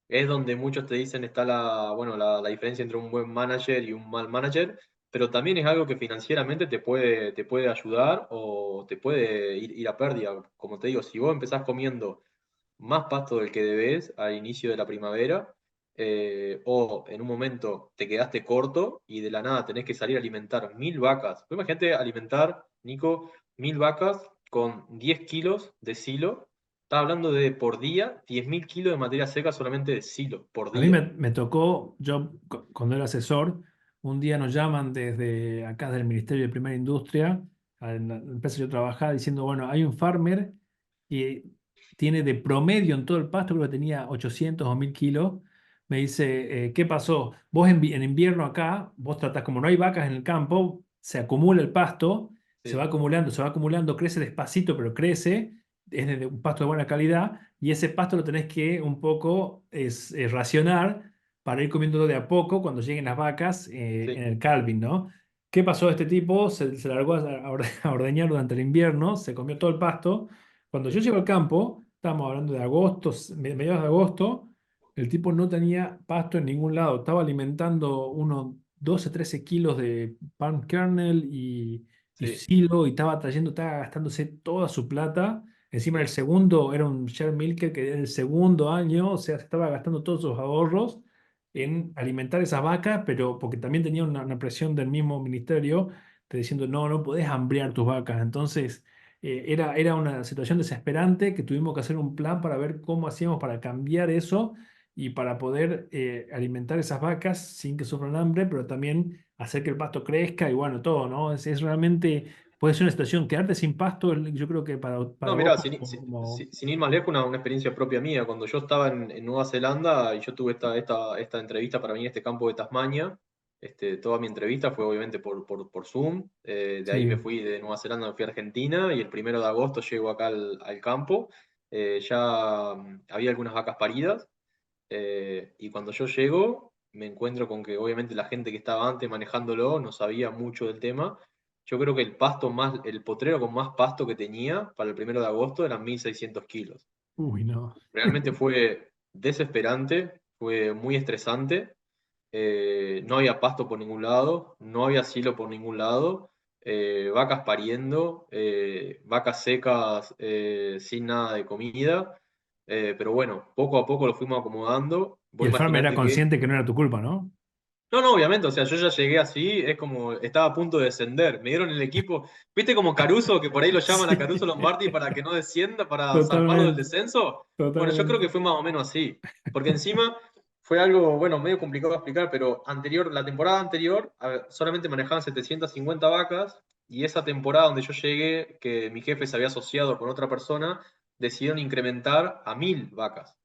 Es donde muchos te dicen está bueno, la diferencia entre un buen manager y un mal manager, pero también es algo que financieramente te puede ayudar o te puede ir a pérdida. Como te digo, si vos empezás comiendo más pasto del que debes al inicio de la primavera, o en un momento te quedaste corto y de la nada tenés que salir a alimentar 1.000 vacas. Vos Imagínate alimentar, Nico, 1.000 vacas con 10 kilos de silo. Estás hablando de por día 10.000 kilos de materia seca solamente de silo, por a mí me, día. me tocó, yo cuando era asesor, un día nos llaman desde acá del Ministerio de Primera Industria, en la empresa que yo trabajaba, diciendo, bueno, hay un farmer que tiene de promedio en todo el pasto, creo que tenía 800 o 1000 kilos. Me dice, ¿qué pasó? Vos en invierno acá, vos tratás, como no hay vacas en el campo, se acumula el pasto, Sí, se va acumulando, crece despacito, pero crece, es de un pasto de buena calidad y ese pasto lo tenés que un poco racionar para ir comiéndolo de a poco cuando lleguen las vacas en sí, el calving, ¿no? ¿Qué pasó? Este tipo se largó a ordeñar durante el invierno, se comió todo el pasto. Cuando yo sí, llego al campo, estamos hablando de agosto, mediados de agosto, el tipo no tenía pasto en ningún lado. Estaba alimentando unos 12, 13 kilos de palm kernel y sí, silo y estaba gastándose toda su plata. Encima el sí. segundo era un share milker que era el segundo año, o sea, se estaba gastando todos sus ahorros en alimentar esas vacas, pero porque también tenía una presión del mismo ministerio te diciendo, no, no podés hambriar tus vacas. Entonces, era una situación desesperante que tuvimos que hacer un plan para ver cómo hacíamos para cambiar eso y para poder alimentar esas vacas sin que sufran hambre, pero también hacer que el pasto crezca y bueno, todo, ¿no? Es realmente, puede ser una situación, quedarte sin pasto, yo creo que No, para vos mirá, como, como- sin ir más lejos, una experiencia propia mía. Cuando yo estaba en Nueva Zelanda y yo tuve esta entrevista para venir a este campo de Tasmania, toda mi entrevista fue obviamente por Zoom. De ahí me Sí, fui de Nueva Zelanda, me fui a Argentina y el 1 de agosto llego acá al campo. Ya había algunas vacas paridas y cuando yo llego me encuentro con que obviamente la gente que estaba antes manejándolo no sabía mucho del tema. Yo creo que el potrero con más pasto que tenía para el 1 de agosto eran 1.600 kilos. uy, no. Realmente fue desesperante, fue muy estresante. No había pasto por ningún lado, no había silo por ningún lado, vacas pariendo, vacas secas sin nada de comida. Pero bueno, poco a poco lo fuimos acomodando. Y Vos el farmer era imaginate que consciente que no era tu culpa, ¿no? no, no, obviamente, o sea, yo ya llegué así, es como, estaba a punto de descender, me dieron el equipo, ¿viste como Caruso, que por ahí lo llaman a Caruso Sí, Lombardi para que no descienda, para zafarlo del totalmente, descenso? Bueno, yo creo totalmente. que fue más o menos así, porque encima fue algo, bueno, medio complicado de explicar, pero la temporada anterior, a ver, solamente manejaban 750 vacas, y esa temporada donde yo llegué, que mi jefe se había asociado con otra persona, decidieron incrementar a 1.000 vacas.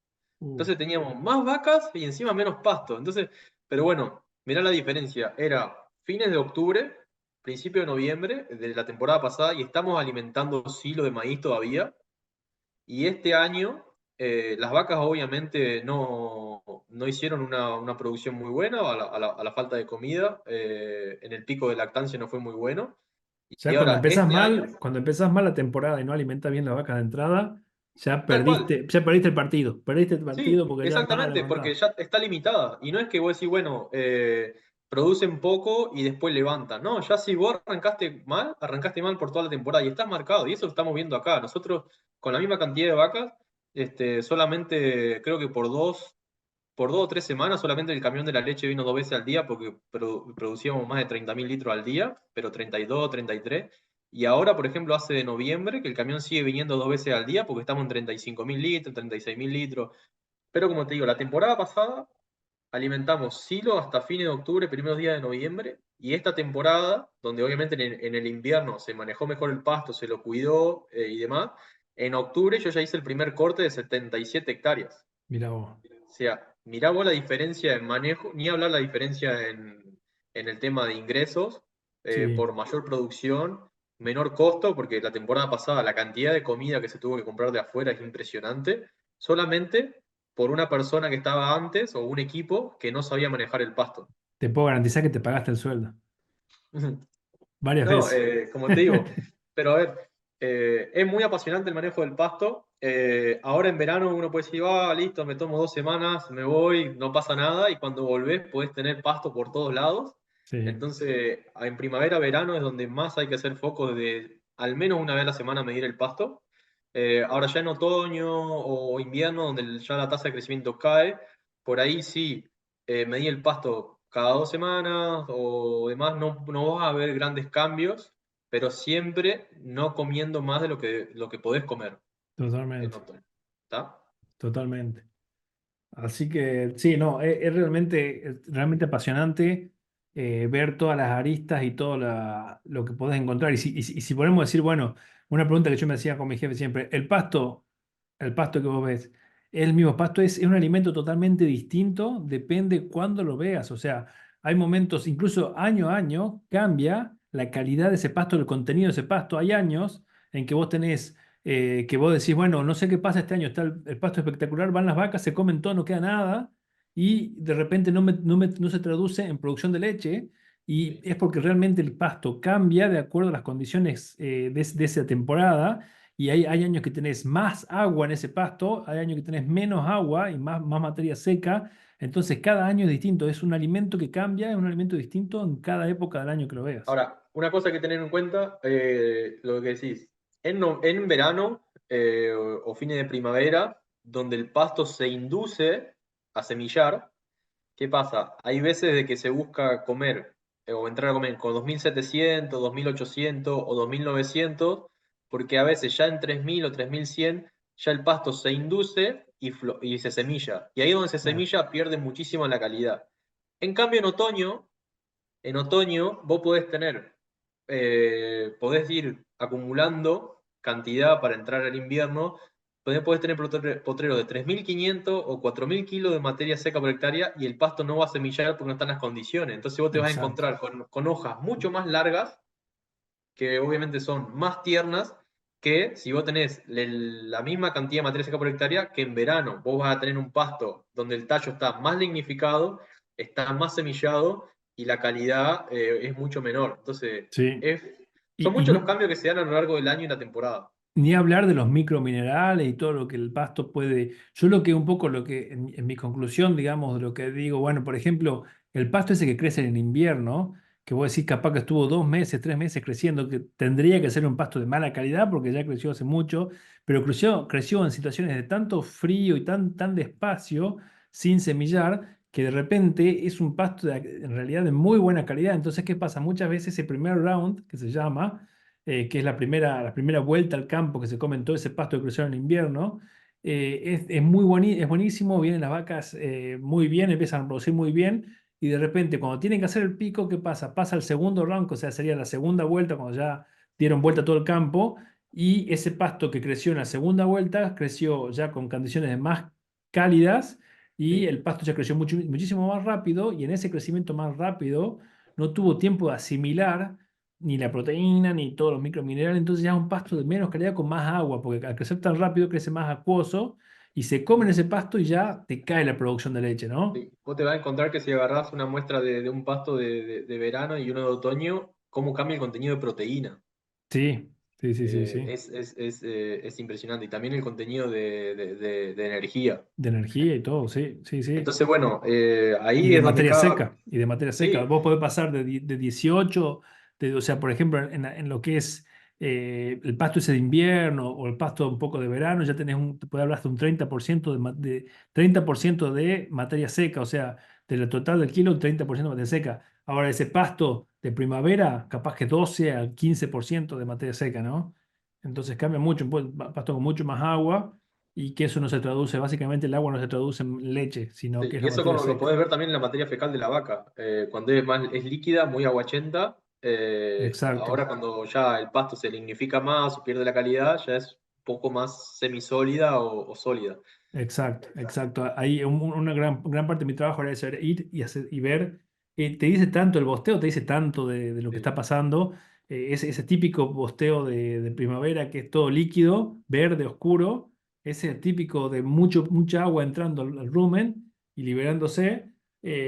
Uh, Entonces teníamos más vacas y encima menos pasto. Entonces, pero bueno, mirá la diferencia. Era fines de octubre, principio de noviembre de la temporada pasada y estamos alimentando silo de maíz todavía. Y este año las vacas obviamente no hicieron una producción muy buena a la falta de comida. En el pico de lactancia no fue muy bueno. Y ya cuando ahora, empezás este año, mal, cuando empezás mal la temporada y no alimentas bien las vacas de entrada, tal cual. ya perdiste el partido. Perdiste el partido Sí, porque ya nada exactamente, porque levantás. ya está limitada. Y no es que vos decís, bueno, producen poco y después levantan. No, ya si vos arrancaste mal por toda la temporada y estás marcado. Y eso lo estamos viendo acá. Nosotros, con la misma cantidad de vacas, solamente creo que por dos o 3 semanas, solamente el camión de la leche vino 2 veces al día porque producíamos más de 30.000 litros al día, pero 32, 33. Y ahora, por ejemplo, hace de noviembre que el camión sigue viniendo 2 veces al día porque estamos en 35.000 litros, 36.000 litros. Pero como te digo, la temporada pasada alimentamos silo hasta fines de octubre, primeros días de noviembre, y esta temporada, donde obviamente en el invierno se manejó mejor el pasto, se lo cuidó y demás, en octubre yo ya hice el primer corte de 77 hectáreas. Mirá vos. O sea, mirá vos la diferencia en manejo, ni hablar la diferencia en el tema de ingresos, Sí, por mayor producción, menor costo, porque la temporada pasada la cantidad de comida que se tuvo que comprar de afuera es impresionante, solamente por una persona que estaba antes o un equipo que no sabía manejar el pasto. te puedo garantizar que te pagaste el sueldo. Varias No, veces. como te digo, pero a ver, es muy apasionante el manejo del pasto. Ahora en verano uno puede decir, listo, me tomo 2 semanas, me voy, no pasa nada, y cuando volvés podés tener pasto por todos lados. Sí, Entonces, en primavera, verano es donde más hay que hacer foco de al menos una vez a la semana medir el pasto. Ahora ya en otoño o invierno, donde ya la tasa de crecimiento cae, por ahí sí, medir el pasto cada 2 semanas o demás, no vas a ver grandes cambios, pero siempre no comiendo más de lo que podés comer en totalmente, otoño. ¿Está? totalmente. Así que sí, no, es realmente apasionante ver todas las aristas y todo lo que podés encontrar. Y si podemos decir, bueno, una pregunta que yo me hacía con mi jefe siempre, el pasto que vos ves, el mismo pasto es un alimento totalmente distinto, depende cuándo lo veas. O sea, hay momentos, incluso año a año, cambia la calidad de ese pasto, el contenido de ese pasto. Hay años en que vos tenés que vos decís, bueno, no sé qué pasa este año, está el pasto espectacular, van las vacas, se comen todo, no queda nada, y de repente no se traduce en producción de leche, y Sí. es porque realmente el pasto cambia de acuerdo a las condiciones de esa temporada, y hay años que tenés más agua en ese pasto, hay años que tenés menos agua y más materia seca, entonces cada año es distinto, es un alimento que cambia, es un alimento distinto en cada época del año que lo veas. Ahora, una cosa que tener en cuenta, lo que decís, en verano o fines de primavera, donde el pasto se induce a semillar, ¿Qué pasa? Hay veces de que se busca comer o entrar a comer con 2700, 2800 o 2900, porque a veces ya en 3000 o 3100 ya el pasto se induce y se semilla. Y ahí donde se Claro, semilla pierde muchísimo la calidad. En cambio, en otoño vos podés ir acumulando cantidad para entrar al invierno. Podés tener potreros de 3500 o 4000 kilos de materia seca por hectárea y el pasto no va a semillar porque no están las condiciones. Entonces vos te vas a exacto. encontrar con hojas mucho más largas, que obviamente son más tiernas, que si vos tenés la misma cantidad de materia seca por hectárea, que en verano vos vas a tener un pasto donde el tallo está más lignificado, está más semillado y la calidad es mucho menor. Entonces, Sí. son Y, muchos los y cambios que se dan a lo largo del año y la temporada. ni hablar de los microminerales y todo lo que el pasto puede. Yo lo que un poco lo que en mi conclusión, digamos, de lo que digo, bueno, por ejemplo, el pasto ese que crece en invierno, que vos decís capaz que estuvo 2 meses, 3 meses creciendo, que tendría que ser un pasto de mala calidad porque ya creció hace mucho, pero creció en situaciones de tanto frío y tan despacio, sin semillar, que de repente es un pasto en realidad de muy buena calidad. Entonces, ¿qué pasa? Muchas veces ese primer round, que se llama, que es la primera vuelta al campo que se comen todo ese pasto que creció en invierno, es buenísimo, vienen las vacas muy bien, empiezan a producir muy bien, y de repente cuando tienen que hacer el pico, ¿qué pasa? Pasa el segundo round, o sea, sería la segunda vuelta, cuando ya dieron vuelta todo el campo, y ese pasto que creció en la segunda vuelta, creció ya con condiciones más cálidas, y Sí, el pasto ya creció muchísimo más rápido, y en ese crecimiento más rápido no tuvo tiempo de asimilar ni la proteína, ni todos los microminerales, entonces ya es un pasto de menos calidad con más agua, porque al crecer tan rápido crece más acuoso y se comen ese pasto y ya te cae la producción de leche, ¿no? sí. Vos te vas a encontrar que si agarrás una muestra de un pasto de verano y uno de otoño, cómo cambia el contenido de proteína. Sí, sí, sí, sí, sí. Es impresionante. Y también el contenido de energía. De energía y todo, sí, sí, sí. Entonces, bueno, Y ahí de es donde materia cada... seca, y de materia seca. Sí, Vos podés pasar de 18, o sea, por ejemplo, en lo que es el pasto ese de invierno o el pasto un poco de verano, ya te puede hablar hasta un 30% de 30% de materia seca, o sea, del total del kilo, un 30% de materia seca. Ahora, ese pasto de primavera, capaz que 12 al 15% de materia seca, ¿no? Entonces cambia mucho, un pasto con mucho más agua, y que eso no se traduce, básicamente el agua no se traduce en leche, sino que sí. es Y la eso materia lo seca. podés ver también en la materia fecal de la vaca. Cuando es líquida, muy aguachenta. Exacto, Ahora cuando ya el pasto se lignifica más o pierde la calidad, ya es un poco más semisólida o sólida. exacto, exacto. Ahí una gran parte de mi trabajo era eso, era ir y ver. Te dice tanto el bosteo, te dice tanto de lo que está Sí, pasando. Ese típico bosteo de primavera que es todo líquido, verde, oscuro. Ese típico de mucha agua entrando al rumen y liberándose.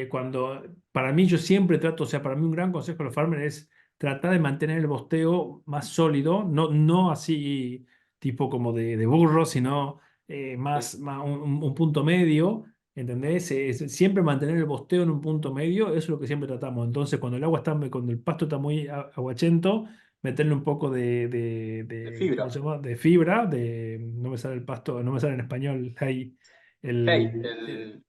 Cuando para mí yo siempre trato, o sea, para mí un gran consejo de los farmers es tratar de mantener el bosteo más sólido, no así tipo como de burro, sino sí. más un punto medio, ¿entendés? Siempre mantener el bosteo en un punto medio, eso es lo que siempre tratamos. Entonces, cuando el pasto está muy aguachento, meterle un poco De ¿cómo fibra. se llama? De fibra, no me sale el pasto, no me sale en español, hay Hey, el, el...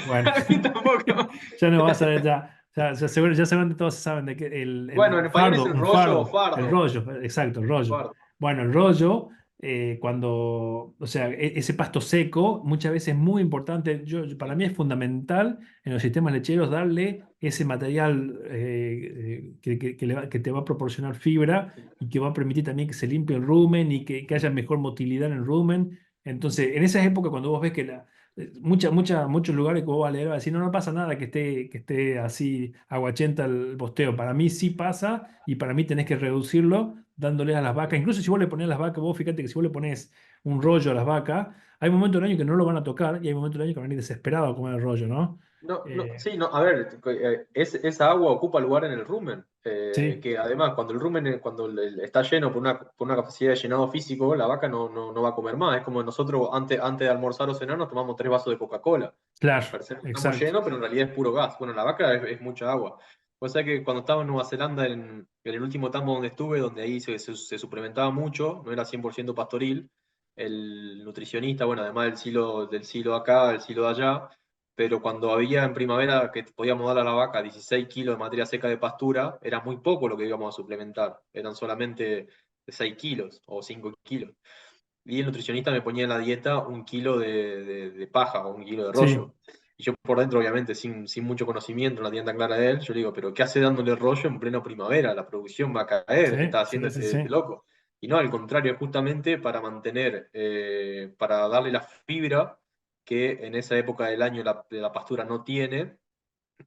bueno, A mí tampoco. ya no va a saber, ya seguramente todos saben de qué, Bueno, en español es el un rollo o fardo, el fardo. rollo, exacto, el rollo. Fardo. Bueno, el rollo, o sea, ese pasto seco, muchas veces es muy importante, para mí es fundamental en los sistemas lecheros darle ese material que te va a proporcionar fibra Sí. y que va a permitir también que se limpie el rumen y que haya mejor motilidad en el rumen. Entonces, en esas épocas, cuando vos ves que muchos lugares que vos vas a leer, va a decir, no, no pasa nada que esté así aguachenta el bosteo. Para mí sí pasa, y para mí tenés que reducirlo dándole a las vacas. Incluso si vos le ponés a las vacas, vos fíjate que si vos le pones un rollo a las vacas, hay momentos del año que no lo van a tocar y hay momentos del año que van a ir desesperados a comer el rollo, ¿no? No, no, Eh, sí, no, a ver, esa agua ocupa lugar en el rumen, sí, que además cuando el rumen, cuando está lleno por una capacidad de llenado físico, la vaca no va a comer más. Es como nosotros antes de almorzar o cenar nos tomamos 3 vasos de Coca-Cola. claro, Parecemos que estamos exacto. llenos, pero en realidad es puro gas. Bueno, la vaca es mucha agua. O sea que cuando estaba en Nueva Zelanda, en el último tambo donde estuve, donde ahí se suplementaba mucho, no era 100% pastoril, el nutricionista, bueno, además del silo acá, del silo de allá, pero cuando había en primavera que podíamos dar a la vaca 16 kilos de materia seca de pastura, era muy poco lo que íbamos a suplementar, eran solamente 6 kilos o 5 kilos. Y el nutricionista me ponía en la dieta 1 kilo de paja o 1 kilo de Sí, rollo. Y yo por dentro, obviamente, sin mucho conocimiento, no la tenía tan clara de él, yo le digo, pero ¿qué hace dándole rollo en plena primavera? La producción va a sí, caer, ¿qué está haciendo sí, sí, este sí. loco? Y no, al contrario, es justamente para mantener, para darle la fibra que en esa época del año la pastura no tiene,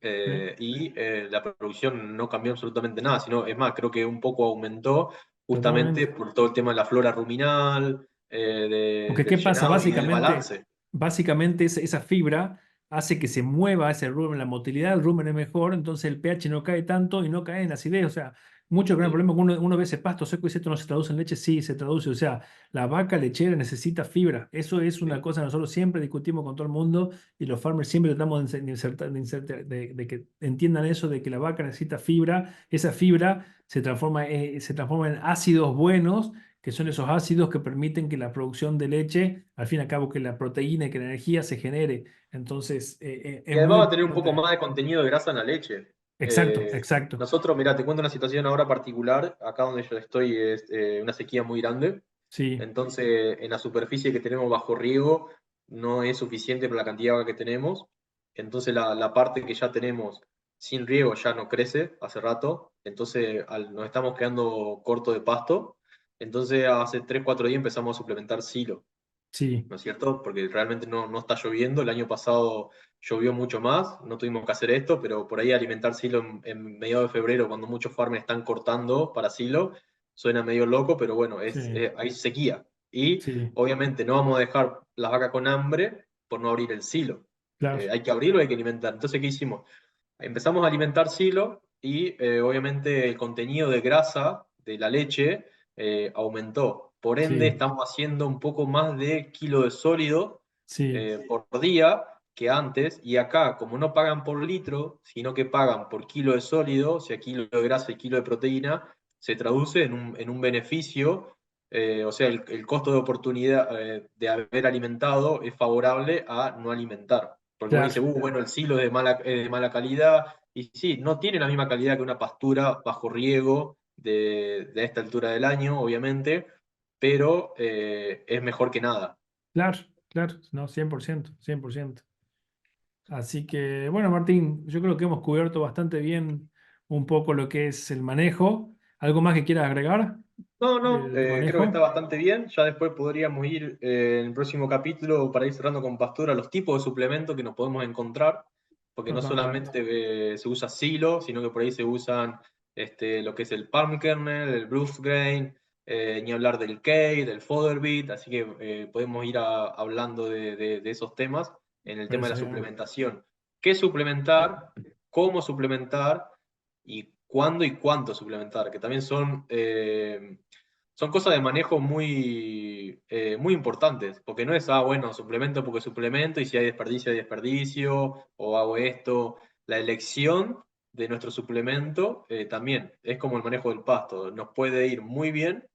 Sí, la producción no cambió absolutamente nada, sino, es más, creo que un poco aumentó justamente totalmente. por todo el tema de la flora ruminal, Porque ¿qué del pasa? llenado y del Básicamente, balance. básicamente esa fibra hace que se mueva ese rumen, la motilidad del rumen es mejor, entonces el pH no cae tanto y no cae en acidez. O sea, mucho gran Sí, problema que uno ve ese pasto seco y dice esto no se traduce en leche, sí, se traduce. O sea, la vaca lechera necesita fibra. Eso es una sí. cosa que nosotros siempre discutimos con todo el mundo y los farmers siempre tratamos de que entiendan eso, de que la vaca necesita fibra. Esa fibra se transforma en ácidos buenos que son esos ácidos que permiten que la producción de leche, al fin y al cabo, que la proteína y que la energía se genere. Entonces, es Y además muy va a tener un poco importante. más de contenido de grasa en la leche. Exacto, exacto. Nosotros, mira, te cuento una situación ahora particular. Acá donde yo estoy es una sequía muy grande. Sí, Entonces, en la superficie que tenemos bajo riego no es suficiente para la cantidad de agua que tenemos. Entonces, la parte que ya tenemos sin riego ya no crece hace rato. Entonces, nos estamos quedando corto de pasto. Entonces, hace 3 4 días empezamos a suplementar silo, sí, ¿no es cierto? Porque realmente no está lloviendo. El año pasado llovió mucho más, no tuvimos que hacer esto, pero por ahí alimentar silo en mediados de febrero, cuando muchos farms están cortando para silo, suena medio loco, pero bueno, sí, hay sequía. Y sí, obviamente no vamos a dejar las vacas con hambre por no abrir el silo. claro, Hay que abrirlo, hay que alimentar. Entonces, ¿qué hicimos? Empezamos a alimentar silo y obviamente el contenido de grasa de la leche aumentó. Por ende, sí, estamos haciendo un poco más de kilo de sólido sí, por día que antes. Y acá, como no pagan por litro, sino que pagan por kilo de sólido, o sea, kilo de grasa y kilo de proteína, se traduce en un beneficio. O sea, el costo de oportunidad de haber alimentado es favorable a no alimentar. Porque uno dice, claro, bueno, el silo es de mala calidad. Y sí, no tiene la misma calidad que una pastura bajo riego de esta altura del año, obviamente, pero es mejor que nada. claro, claro, no, 100%, 100%. Así que, bueno, Martín, yo creo que hemos cubierto bastante bien un poco lo que es el manejo. ¿Algo más que quieras agregar No, no, de tu creo que está manejo? bastante bien. Ya después podríamos ir en el próximo capítulo para ir cerrando con pastura los tipos de suplementos que nos podemos encontrar, porque no Totalmente. solamente se usa silo, sino que por ahí se usan lo que es el palm kernel, el bruised grain, ni hablar del cake, del fodder beet, así que podemos ir hablando de esos temas en el tema de Parece la bien. suplementación. ¿Qué suplementar? ¿Cómo suplementar? Y cuándo y cuánto suplementar, que también son cosas de manejo muy importantes, porque no es, bueno, suplemento porque suplemento, y si hay desperdicio, o hago esto. La elección de nuestro suplemento también es como el manejo del pasto, nos puede ir muy bien,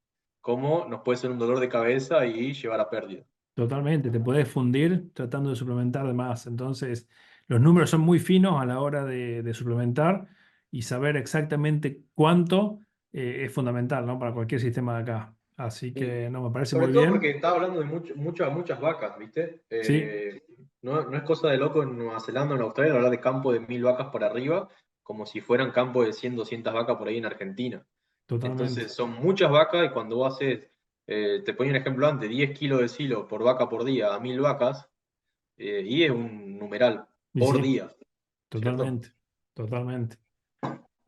como nos puede ser un dolor de cabeza y llevar a pérdida. Totalmente, te podés fundir tratando de suplementar de más. Entonces, los números son muy finos a la hora de suplementar y saber exactamente cuánto es fundamental, ¿no? Para cualquier sistema de acá. Así Sí. que no, me parece Sobre muy todo porque bien. estaba hablando de muchas vacas, ¿viste? Sí, No es cosa de loco en Nueva Zelanda o en Australia hablar de campo de 1.000 vacas para arriba, como si fueran campo de 100 200 vacas por ahí en Argentina. totalmente. Entonces son muchas vacas, y cuando vos haces, te ponía un ejemplo antes, 10 kilos de silo por vaca por día a 1.000 vacas, y es un numeral Y por sí, día, ¿cierto? totalmente, totalmente.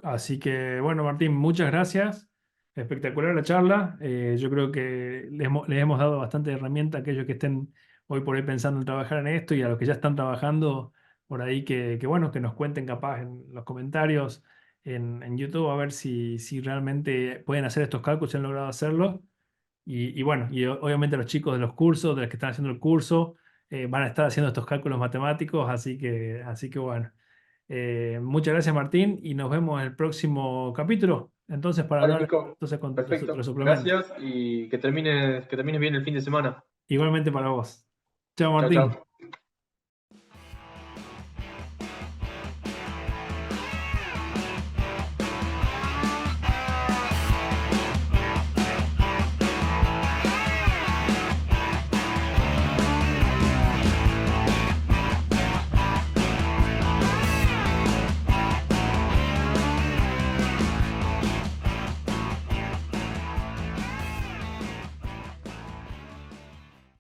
Así que, bueno, Martín, muchas gracias. Espectacular la charla. Yo creo que les hemos dado bastante herramienta a aquellos que estén hoy por hoy pensando en trabajar en esto y a los que ya están trabajando por ahí bueno, que nos cuenten capaz en los comentarios en YouTube a ver si realmente pueden hacer estos cálculos, si han logrado hacerlo. Y bueno, obviamente los chicos de los cursos, de los que están haciendo el curso, van a estar haciendo estos cálculos matemáticos, así que bueno. Muchas gracias, Martín, y nos vemos en el próximo capítulo. Entonces, para Vale, hablar Nico, entonces con los perfecto. suplementos. Gracias y que termines bien el fin de semana. Igualmente para vos. Chao, Chao, chao. Martín.